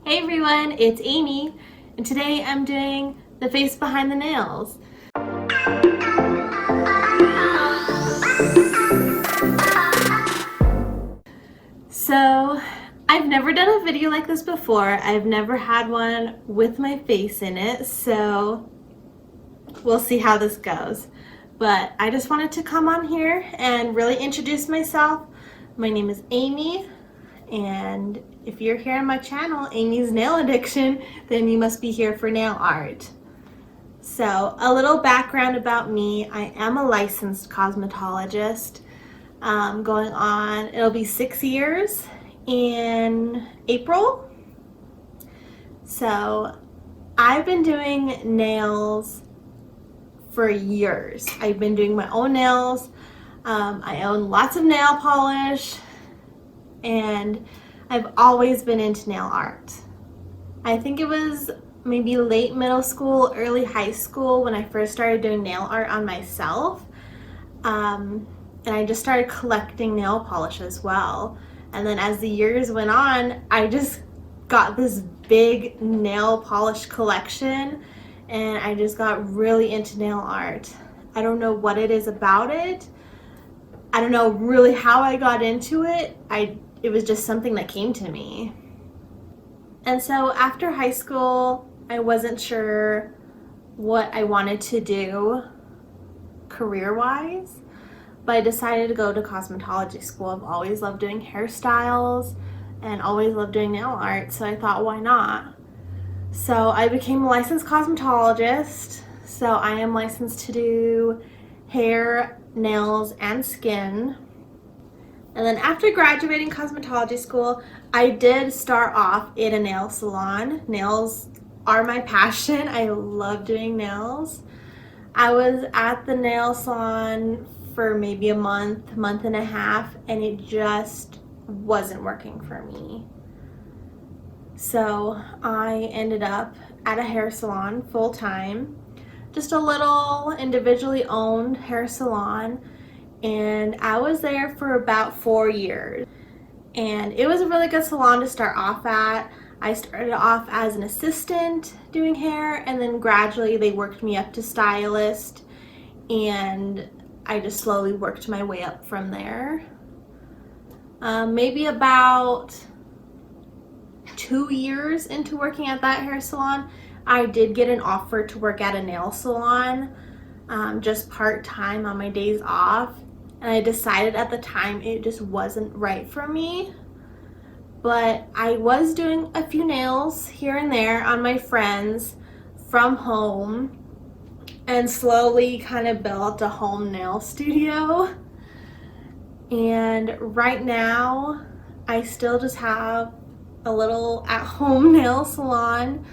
Hey everyone, it's Amy, and today I'm doing the face behind the nails. So, I've never done a video like this before. I've never had one with my face in it, so we'll see how this goes. But I just wanted to come on here and really introduce myself. My name is Amy, and if you're here on my channel, Amy's Nail Addiction, then you must be here for nail art. So a little background about me. I am a licensed cosmetologist. Going on, it'll be 6 years in April. So I've been doing nails for years. I've been doing my own nails. I own lots of nail polish, and I've always been into nail art. I think it was maybe late middle school, early high school when I first started doing nail art on myself. And I just started collecting nail polish as well. And then as the years went on, I just got this big nail polish collection, and I just got really into nail art. I don't know what it is about it. I don't know really how I got into it. It was just something that came to me. And so after high school, I wasn't sure what I wanted to do career-wise, but I decided to go to cosmetology school. I've always loved doing hairstyles and always loved doing nail art, so I thought, why not? So I became a licensed cosmetologist. So I am licensed to do hair, nails, and skin. And then after graduating cosmetology school, I did start off in a nail salon. Nails are my passion. I love doing nails. I was at the nail salon for maybe a month and a half, and it just wasn't working for me. So I ended up at a hair salon full time, just a little individually owned hair salon. And I was there for about 4 years, and it was a really good salon to start off at. I started off as an assistant doing hair, and then gradually they worked me up to stylist, and I just slowly worked my way up from there. Maybe about 2 years into working at that hair salon, I did get an offer to work at a nail salon, just part-time on my days off. And I decided at the time it just wasn't right for me. But I was doing a few nails here and there on my friends from home, and slowly kind of built a home nail studio. And right now, I still just have a little at-home nail salon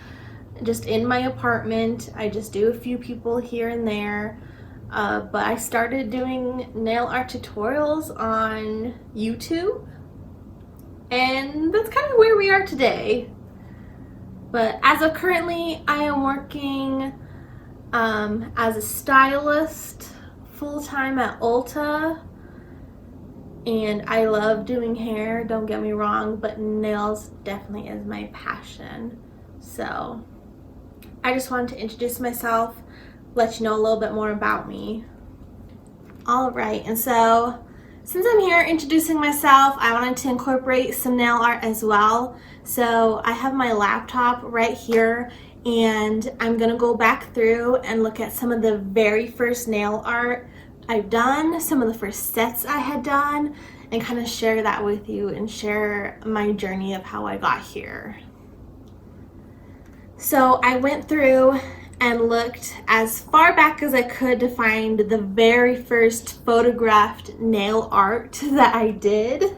just in my apartment. I just do a few people here and there. But I started doing nail art tutorials on YouTube, and that's kind of where we are today. But as of currently, I am working as a stylist full-time at Ulta, and I love doing hair, don't get me wrong, but nails definitely is my passion. So I just wanted to introduce myself, let you know a little bit more about me. All right, and so since I'm here introducing myself, I wanted to incorporate some nail art as well. So I have my laptop right here, and I'm gonna go back through and look at some of the very first nail art I've done, some of the first sets I had done, and kind of share that with you and share my journey of how I got here. So I went through and looked as far back as I could to find the very first photographed nail art that I did.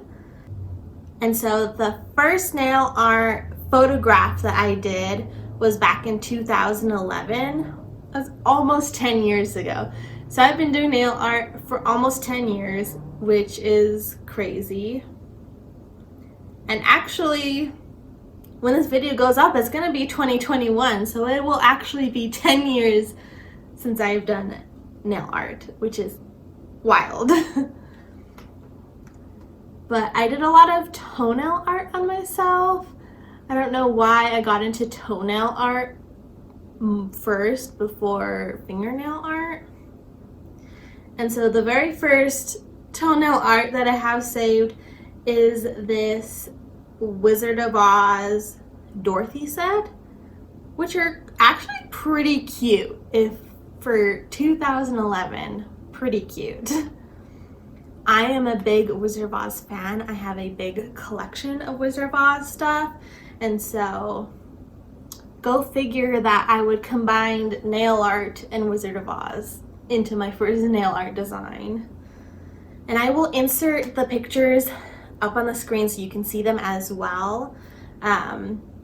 And so the first nail art photograph that I did was back in 2011. That's almost 10 years ago. So I've been doing nail art for almost 10 years, which is crazy. And actually, when this video goes up, it's gonna be 2021, so it will actually be 10 years since I've done nail art, which is wild. But I did a lot of toenail art on myself. I don't know why I got into toenail art first before fingernail art. And so the very first toenail art that I have saved is this Wizard of Oz Dorothy set, which are actually pretty cute. If for 2011, pretty cute. I am a big Wizard of Oz fan. I have a big collection of Wizard of Oz stuff, and so go figure that I would combine nail art and Wizard of Oz into my first nail art design. And I will insert the pictures up on the screen so you can see them as well.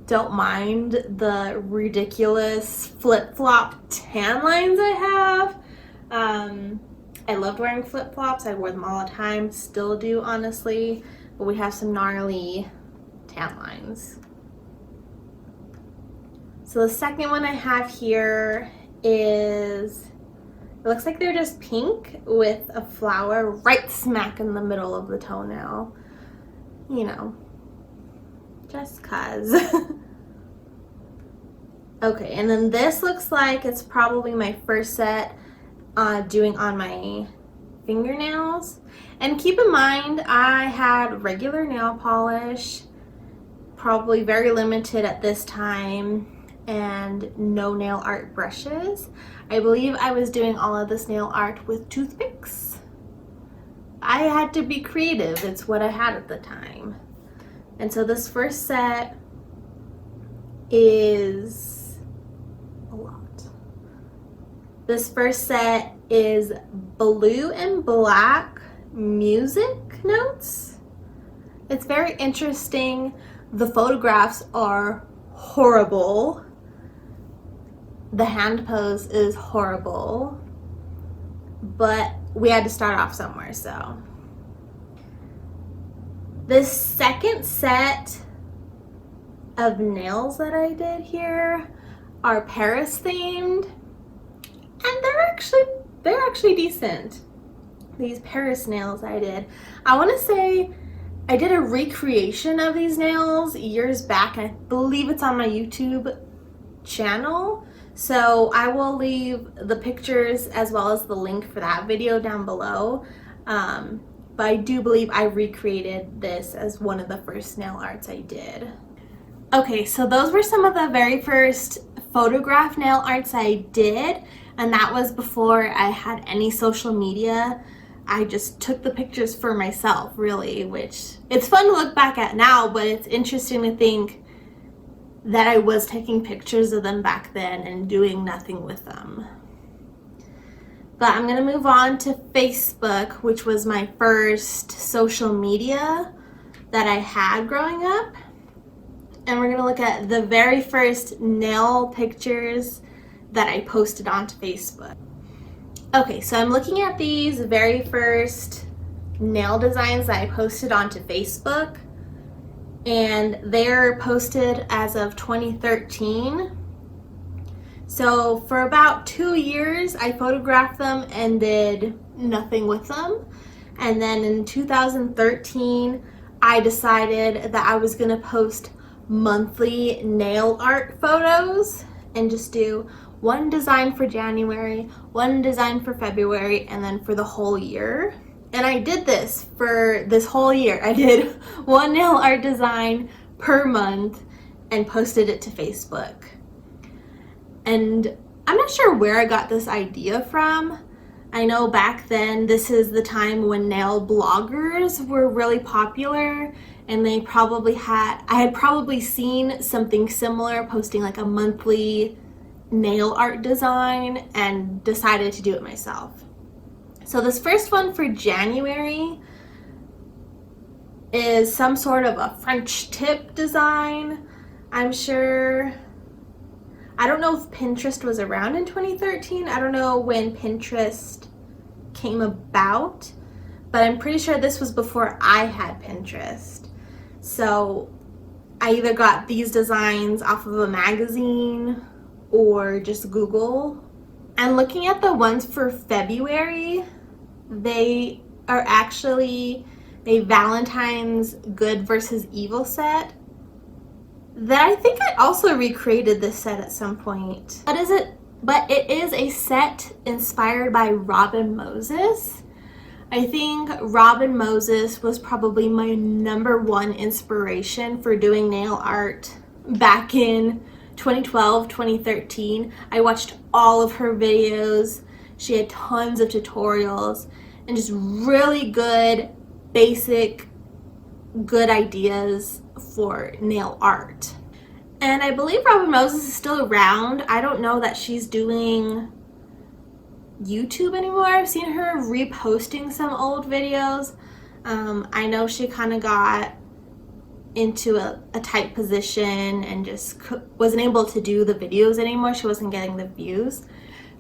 Don't mind the ridiculous flip-flop tan lines I have. I loved wearing flip-flops. I wore them all the time, still do honestly, but we have some gnarly tan lines. So the second one I have here is, it looks like they're just pink with a flower right smack in the middle of the toenail. You know, just cuz. Okay, and then this looks like it's probably my first set doing on my fingernails. And keep in mind, I had regular nail polish, probably very limited at this time, and no nail art brushes. I believe I was doing all of this nail art with toothpicks. I had to be creative. It's what I had at the time. And so this first set is a lot. This first set is blue and black music notes. It's very interesting. The photographs are horrible. The hand pose is horrible, but we had to start off somewhere, so. This second set of nails that I did here are Paris themed, and they're actually decent. These Paris nails I did. I want to say I did a recreation of these nails years back. I believe it's on my YouTube channel. So I will leave the pictures as well as the link for that video down below. But I do believe I recreated this as one of the first nail arts I did. Okay, so those were some of the very first photograph nail arts I did, and that was before I had any social media. I just took the pictures for myself, really, which it's fun to look back at now, but it's interesting to think that I was taking pictures of them back then and doing nothing with them. But I'm gonna move on to Facebook, which was my first social media that I had growing up. And we're gonna look at the very first nail pictures that I posted onto Facebook. Okay, so I'm looking at these very first nail designs that I posted onto Facebook, and they're posted as of 2013. So for about 2 years, I photographed them and did nothing with them. And then in 2013, I decided that I was gonna post monthly nail art photos and just do one design for January, one design for February, and then for the whole year. And I did this for this whole year. I did one nail art design per month and posted it to Facebook. And I'm not sure where I got this idea from. I know back then, this is the time when nail bloggers were really popular, and I had probably seen something similar, posting like a monthly nail art design, and decided to do it myself. So this first one for January is some sort of a French tip design. I'm sure, I don't know if Pinterest was around in 2013. I don't know when Pinterest came about, but I'm pretty sure this was before I had Pinterest. So I either got these designs off of a magazine or just Google. And looking at the ones for February, they are actually a Valentine's Good versus Evil set. that I think I also recreated this set at some point. What is it? But it is a set inspired by Robin Moses. I think Robin Moses was probably my #1 inspiration for doing nail art back in 2012, 2013. I watched all of her videos. She had tons of tutorials and just really good, basic, good ideas for nail art. And I believe Robin Moses is still around. I don't know that she's doing YouTube anymore. I've seen her reposting some old videos. I know she kind of got into a tight position and just wasn't able to do the videos anymore. She wasn't getting the views.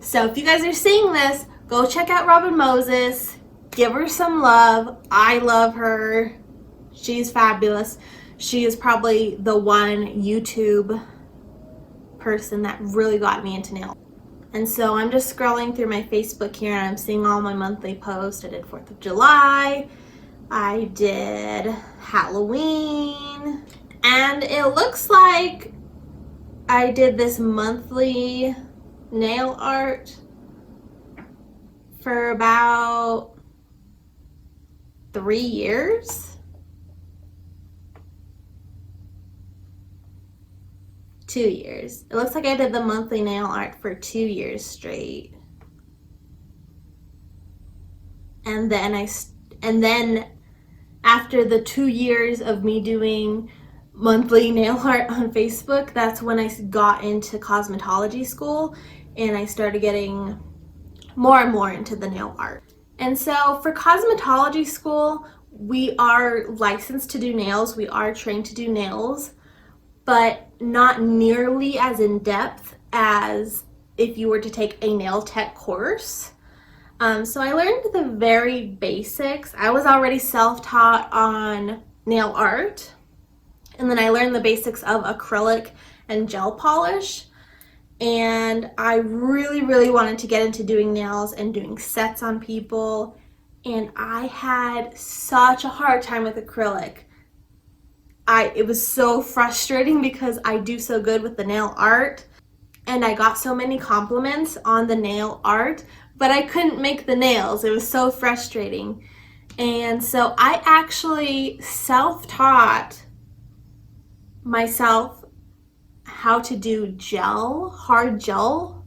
So if you guys are seeing this, go check out Robin Moses. Give her some love. I love her. She's fabulous. She is probably the one YouTube person that really got me into nail. And so I'm just scrolling through my Facebook here and I'm seeing all my monthly posts. I did 4th of July. I did Halloween. And it looks like I did this monthly nail art for about 3 years. 2 years. It looks like I did the monthly nail art for 2 years straight. And then after the 2 years of me doing monthly nail art on Facebook, that's when I got into cosmetology school and I started getting more and more into the nail art. And so for cosmetology school, we are licensed to do nails. We are trained to do nails, but not nearly as in depth as if you were to take a nail tech course. So I learned the very basics. I was already self-taught on nail art, and then I learned the basics of acrylic and gel polish. And I really, really wanted to get into doing nails and doing sets on people. And I had such a hard time with acrylic. It was so frustrating because I do so good with the nail art and I got so many compliments on the nail art, but I couldn't make the nails. It was so frustrating. And so I actually self-taught myself how to do gel, hard gel,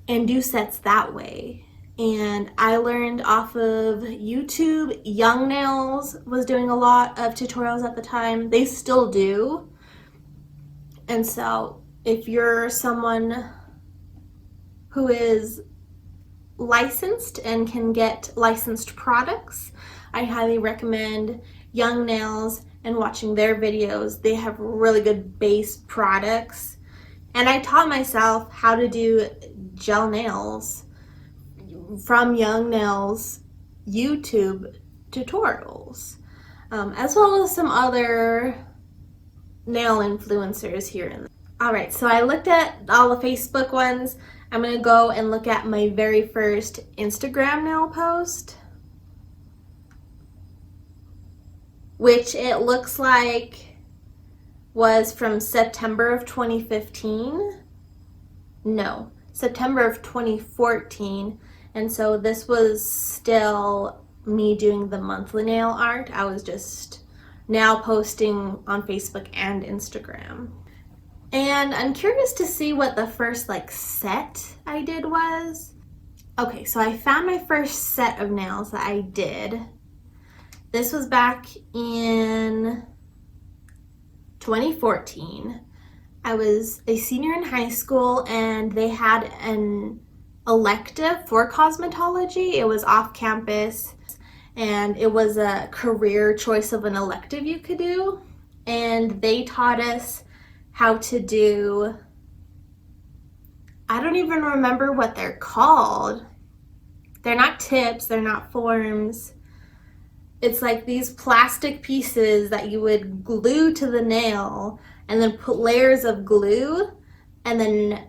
and do sets that way. And I learned off of YouTube. Young Nails was doing a lot of tutorials at the time. They still do. And so if you're someone who is licensed and can get licensed products, I highly recommend Young Nails and watching their videos. They have really good base products. And I taught myself how to do gel nails from Young Nails YouTube tutorials, as well as some other nail influencers here and there. Alright, so I looked at all the Facebook ones. I'm going to go and look at my very first Instagram nail post, which it looks like was from September of 2015. No, September of 2014. And so this was still me doing the monthly nail art. I was just now posting on Facebook and Instagram. And I'm curious to see what the first set I did was. Okay, so I found my first set of nails that I did. This was back in 2014. I was a senior in high school and they had an elective for cosmetology. It was off campus and it was a career choice of an elective you could do. And they taught us how to do, I don't even remember what they're called. They're not tips, they're not forms. It's like these plastic pieces that you would glue to the nail and then put layers of glue and then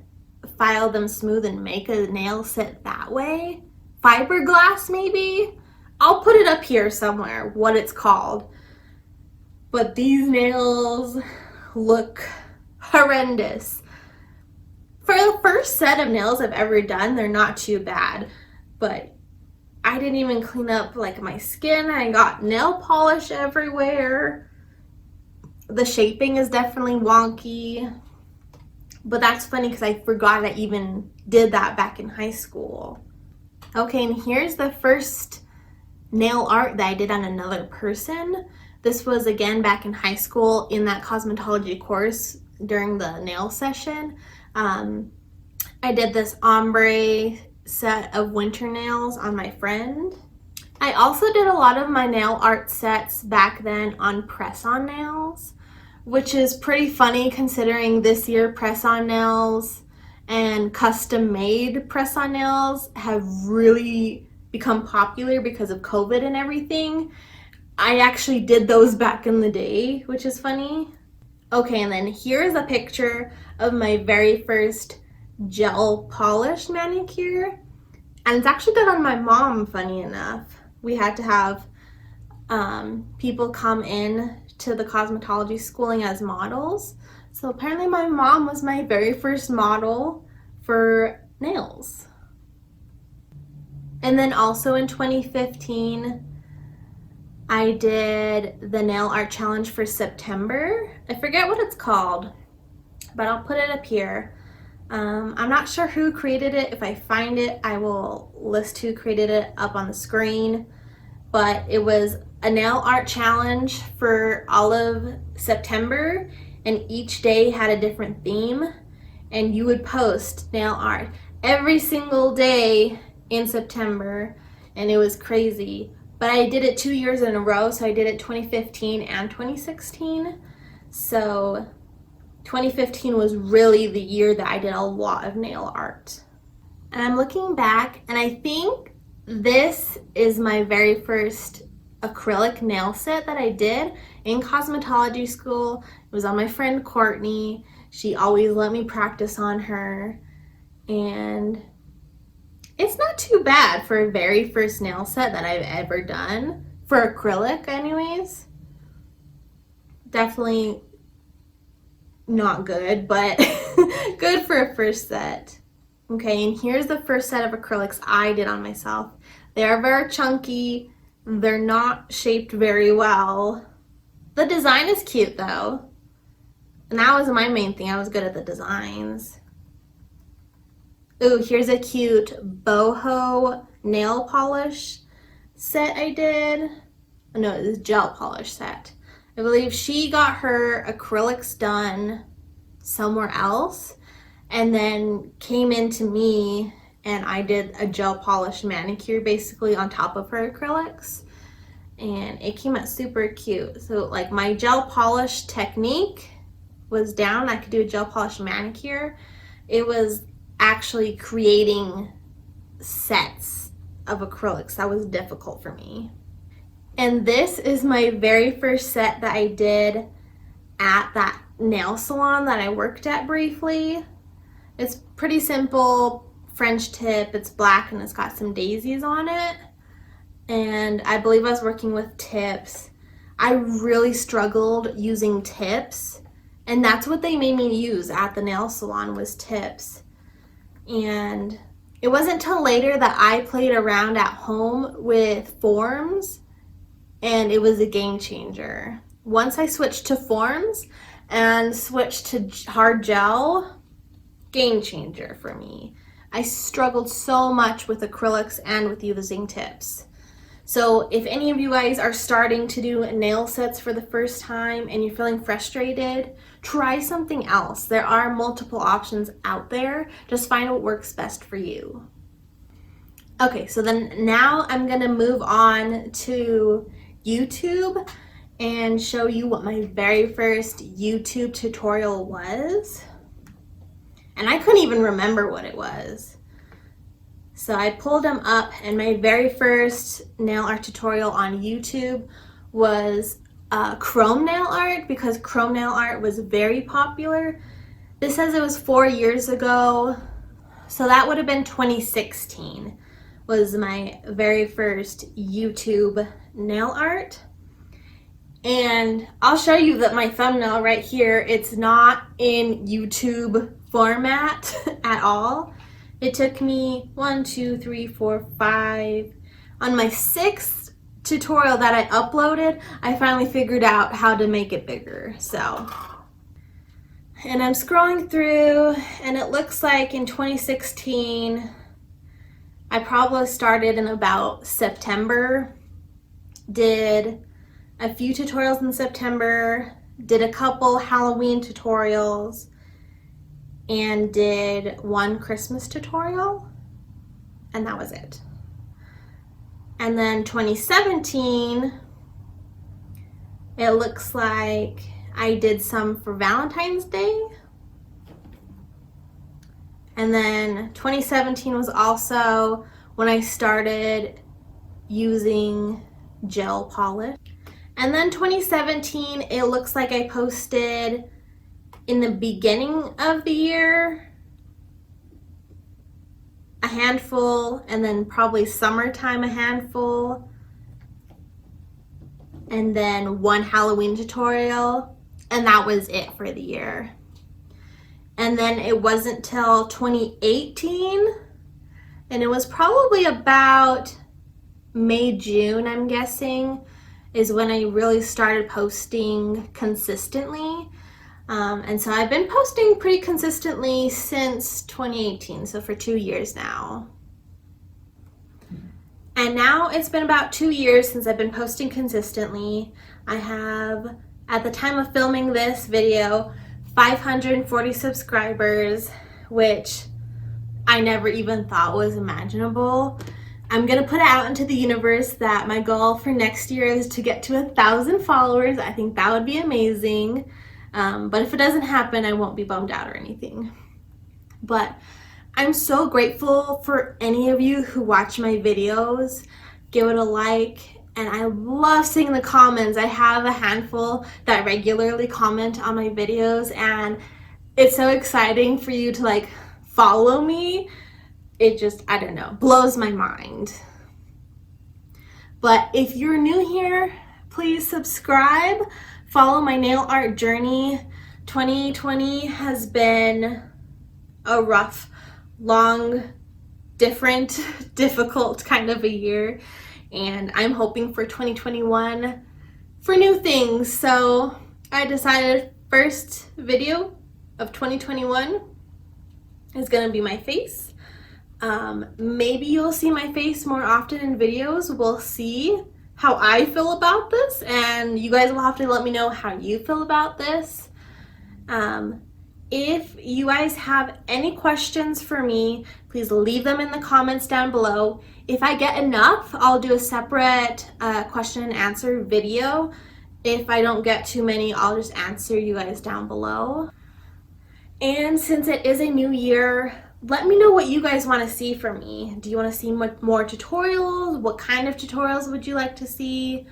file them smooth and make a nail set that way. Fiberglass maybe? I'll put it up here somewhere what it's called. But these nails look horrendous. For the first set of nails I've ever done, they're not too bad, but I didn't even clean up like my skin. I got nail polish everywhere. The shaping is definitely wonky, but that's funny because I forgot I even did that back in high school. Okay, and here's the first nail art that I did on another person. This was again back in high school in that cosmetology course during the nail session. I did this ombre set of winter nails on my friend. I also did a lot of my nail art sets back then on press-on nails, which is pretty funny considering this year press-on nails and custom-made press-on nails have really become popular because of COVID and everything. I actually did those back in the day, which is funny. Okay, and then here's a picture of my very first gel polish manicure. And it's actually done on my mom, funny enough. We had to have people come in to the cosmetology schooling as models. So apparently my mom was my very first model for nails. And then also in 2015, I did the nail art challenge for September. I forget what it's called, but I'll put it up here. I'm not sure who created it. If I find it, I will list who created it up on the screen. But it was a nail art challenge for all of September, and each day had a different theme, and you would post nail art every single day in September, and it was crazy. But I did it 2 years in a row, so I did it 2015 and 2016. So 2015 was really the year that I did a lot of nail art. And I'm looking back, and I think this is my very first acrylic nail set that I did in cosmetology school. It was on my friend Courtney. She always let me practice on her, and it's not too bad for a very first nail set that I've ever done, for acrylic anyways. Definitely not good, but good for a first set. Okay, and here's the first set of acrylics I did on myself. They're very chunky. They're not shaped very well. The design is cute though. And that was my main thing. I was good at the designs. Ooh, here's a cute boho nail polish set I did. No, it was gel polish set. I believe she got her acrylics done somewhere else and then came into me, and I did a gel polish manicure basically on top of her acrylics, and it came out super cute. So like my gel polish technique was down. I could do a gel polish manicure. It was actually creating sets of acrylics that was difficult for me. And this is my very first set that I did at that nail salon that I worked at briefly. It's pretty simple French tip. It's black and it's got some daisies on it. And I believe I was working with tips. I really struggled using tips, and that's what they made me use at the nail salon was tips. And it wasn't till later that I played around at home with forms, and it was a game changer. Once I switched to forms and switched to hard gel, game changer for me. I struggled so much with acrylics and with using tips. So if any of you guys are starting to do nail sets for the first time and you're feeling frustrated, try something else. There are multiple options out there. Just find what works best for you. Okay, so then now I'm gonna move on to YouTube and show you what my very first YouTube tutorial was. And I couldn't even remember what it was. So I pulled them up, and my very first nail art tutorial on YouTube was chrome nail art, because chrome nail art was very popular. This says it was 4 years ago, so that would have been 2016 was my very first YouTube nail art. And I'll show you that my thumbnail right here, it's not in YouTube format at all. It took me 1, 2, 3, 4, 5. On my 6th tutorial that I uploaded, I finally figured out how to make it bigger. So, and I'm scrolling through, and it looks like in 2016, I probably started in about September, did a few tutorials in September, did a couple Halloween tutorials, and did one Christmas tutorial, and that was it. And then 2017, it looks like I did some for Valentine's Day. And then 2017 was also when I started using gel polish. And then 2017, it looks like I posted in the beginning of the year a handful, and then probably summertime a handful, and then one Halloween tutorial, and that was it for the year. And then it wasn't till 2018, and it was probably about May, June, I'm guessing, is when I really started posting consistently. And so I've been posting pretty consistently since 2018, so for 2 years now. And now it's been about 2 years since I've been posting consistently. I have, at the time of filming this video, 540 subscribers, which I never even thought was imaginable. I'm gonna put it out into the universe that my goal for next year is to get to 1,000 followers. I think that would be amazing. But if it doesn't happen, I won't be bummed out or anything. But I'm so grateful for any of you who watch my videos. Give it a like, and I love seeing the comments. I have a handful that regularly comment on my videos, and it's so exciting for you to like follow me. It just, I don't know, blows my mind. But if you're new here, please subscribe. Follow my nail art journey. 2020 has been a rough, long, different, difficult kind of a year, and I'm hoping for 2021 for new things. So I decided first video of 2021 is gonna be my face. Maybe you'll see my face more often in videos. We'll see how I feel about this, and you guys will have to let me know how you feel about this. If you guys have any questions for me, please leave them in the comments down below. If I get enough, I'll do a separate question and answer video. If I don't get too many, I'll just answer you guys down below. And since it is a new year, let me know what you guys want to see from me. Do you want to see more tutorials? What kind of tutorials would you like to see?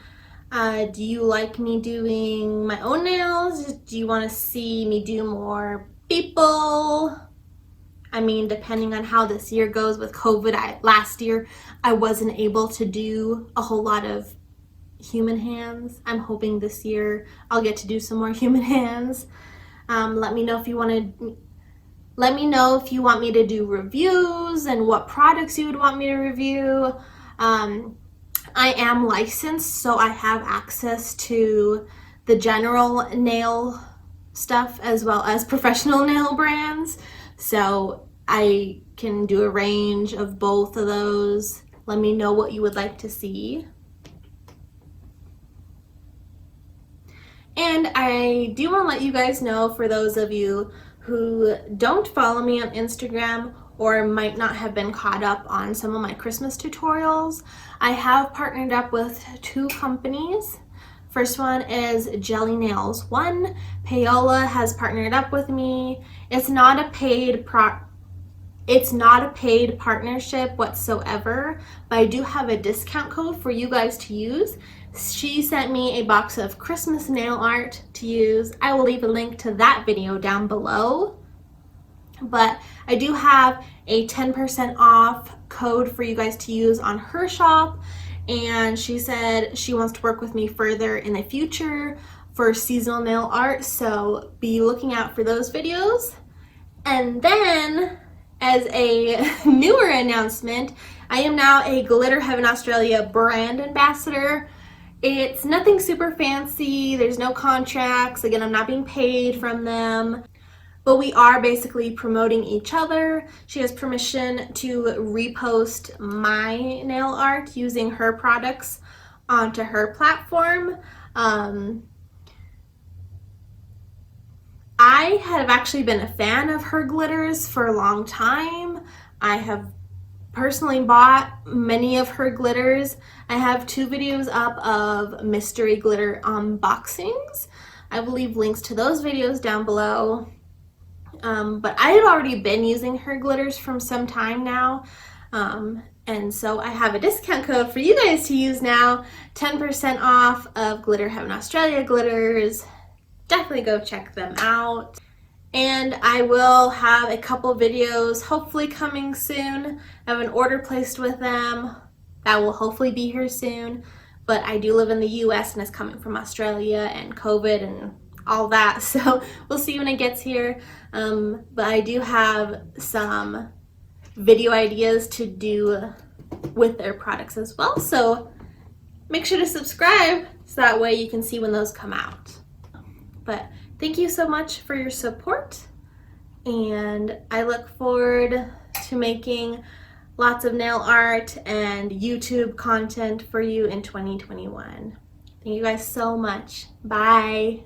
Do you like me doing my own nails? Do you want to see me do more people? I mean, depending on how this year goes with COVID, last year I wasn't able to do a whole lot of human hands. I'm hoping this year I'll get to do some more human hands. Let me know if you want to. Let me know if you want me to do reviews and what products you would want me to review. I am licensed, so I have access to the general nail stuff as well as professional nail brands. So I can do a range of both of those. Let me know what you would like to see. And I do want to let you guys know, for those of you who don't follow me on Instagram or might not have been caught up on some of my Christmas tutorials, I have partnered up with 2 companies. First one is Jelly Nails 1. Paola has partnered up with me. It's not a paid partnership whatsoever, but I do have a discount code for you guys to use. She sent me a box of Christmas nail art to use. I will leave a link to that video down below. But I do have a 10% off code for you guys to use on her shop. and she said she wants to work with me further in the future for seasonal nail art, so be looking out for those videos. And then, as a newer announcement, I am now a Glitter Heaven Australia brand ambassador. It's nothing super fancy, there's no contracts, again, I'm not being paid from them, but we are basically promoting each other. She has permission to repost my nail art using her products onto her platform. I have actually been a fan of her glitters for a long time. I have personally bought many of her glitters. I have 2 videos up of mystery glitter unboxings. I will leave links to those videos down below. But I had already been using her glitters from some time now. And so I have a discount code for you guys to use now, 10% off of Glitter Heaven Australia glitters. Definitely go check them out. And I will have a couple videos hopefully coming soon. I have an order placed with them that will hopefully be here soon, but I do live in the US and it's coming from Australia and COVID and all that, so we'll see when it gets here. But I do have some video ideas to do with their products as well, so make sure to subscribe so that way you can see when those come out. But thank you so much for your support, and I look forward to making lots of nail art and YouTube content for you in 2021. Thank you guys so much. Bye.